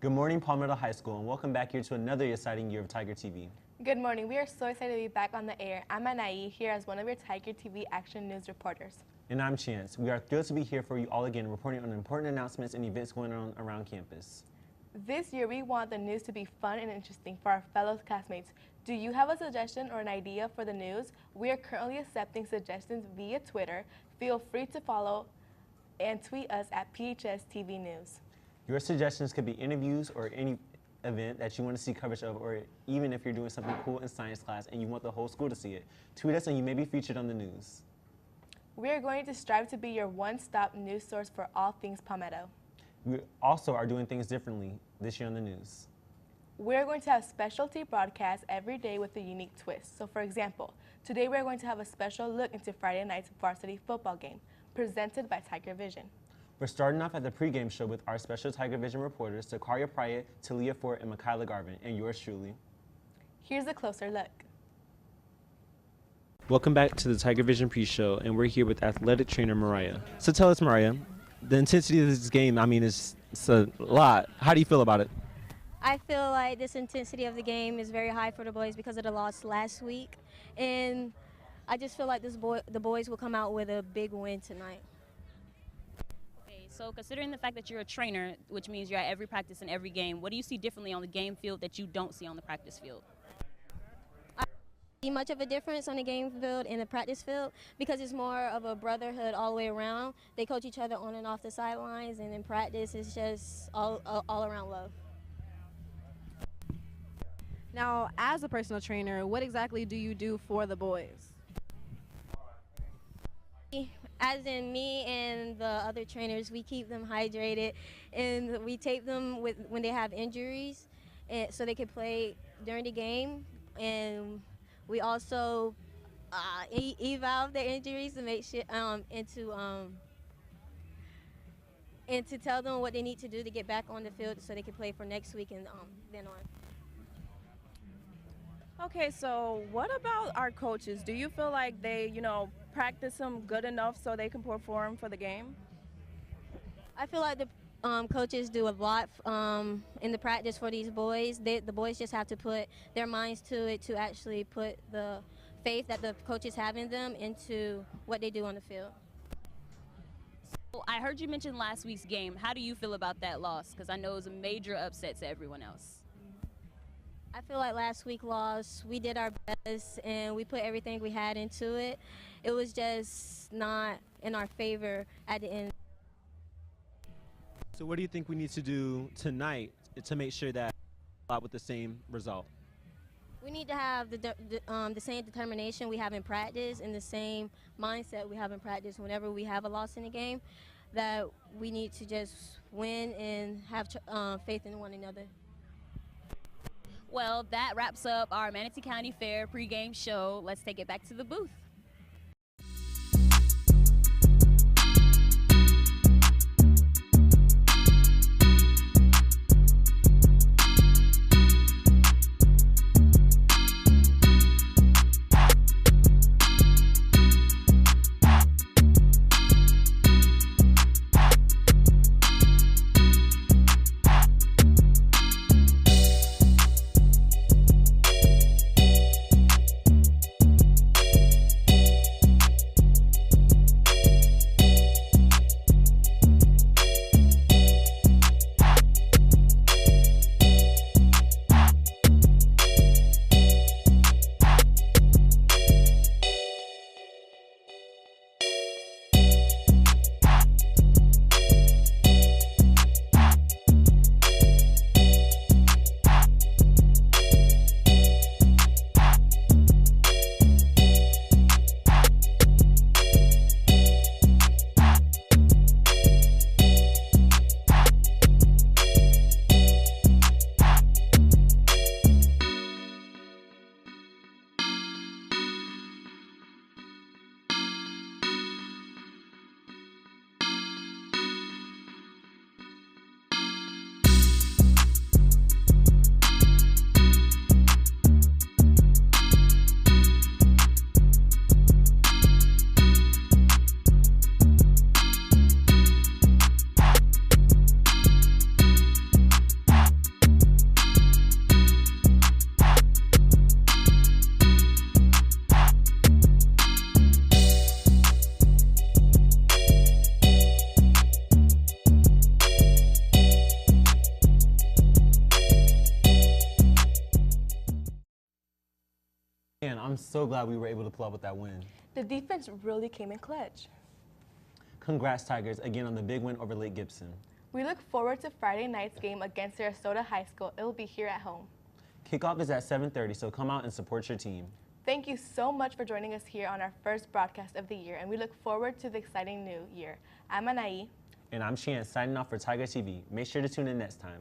Good morning, Palmetto High School, and welcome back here to another exciting year of Tiger TV. Good morning. We are so excited to be back on the air. I'm Anai here as one of your Tiger TV Action News reporters. And I'm Chance. We are thrilled to be here for you all again, reporting on important announcements and events going on around campus. This year, we want the news to be fun and interesting for our fellow classmates. Do you have a suggestion or an idea for the news? We are currently accepting suggestions via Twitter. Feel free to follow and tweet us at PHS TV News. Your suggestions could be interviews or any event that you want to see coverage of, or even if you're doing something cool in science class and you want the whole school to see it. Tweet us and you may be featured on the news. We are going to strive to be your one-stop news source for all things Palmetto. We also are doing things differently this year on the news. We're going to have specialty broadcasts every day with a unique twist. So for example, today we're going to have a special look into Friday night's varsity football game, presented by Tiger Vision. We're starting off at the pregame show with our special Tiger Vision reporters, Sakaria Pryor, Talia Ford, and Michaela Garvin, and yours truly. Here's a closer look. Welcome back to the Tiger Vision pre-show, and we're here with athletic trainer Mariah. So tell us, Mariah, the intensity of this game, it's a lot. How do you feel about it? I feel like this intensity of the game is very high for the boys because of the loss last week, and I just feel like the boys will come out with a big win tonight. So considering the fact that you're a trainer, which means you're at every practice and every game, what do you see differently on the game field that you don't see on the practice field? I don't see much of a difference on the game field and the practice field because it's more of a brotherhood all the way around. They coach each other on and off the sidelines, and in practice it's just all around love. Now, as a personal trainer, what exactly do you do for the boys? As in me and the other trainers, we keep them hydrated, and we tape them when they have injuries, and so they can play during the game. And we also eval their injuries to make sure and to tell them what they need to do to get back on the field so they can play for next week and then on. Okay, so what about our coaches? Do you feel like they, practice them good enough so they can perform for the game? I feel like the coaches do a lot in the practice for these boys. The boys just have to put their minds to it to actually put the faith that the coaches have in them into what they do on the field. So I heard you mention last week's game. How do you feel about that loss? Because I know it was a major upset to everyone else. I feel like last week's loss, we did our best and we put everything we had into it. It was just not in our favor at the end. So what do you think we need to do tonight to make sure that we're out with the same result? We need to have the same determination we have in practice and the same mindset we have in practice whenever we have a loss in the game, that we need to just win and have faith in one another. Well, that wraps up our Manatee County Fair pregame show. Let's take it back to the booth. And I'm so glad we were able to pull out with that win. The defense really came in clutch. Congrats, Tigers, again on the big win over Lake Gibson. We look forward to Friday night's game against Sarasota High School. It will be here at home. Kickoff is at 7:30, so come out and support your team. Thank you so much for joining us here on our first broadcast of the year, and we look forward to the exciting new year. I'm Anai. And I'm Chance, signing off for Tiger TV. Make sure to tune in next time.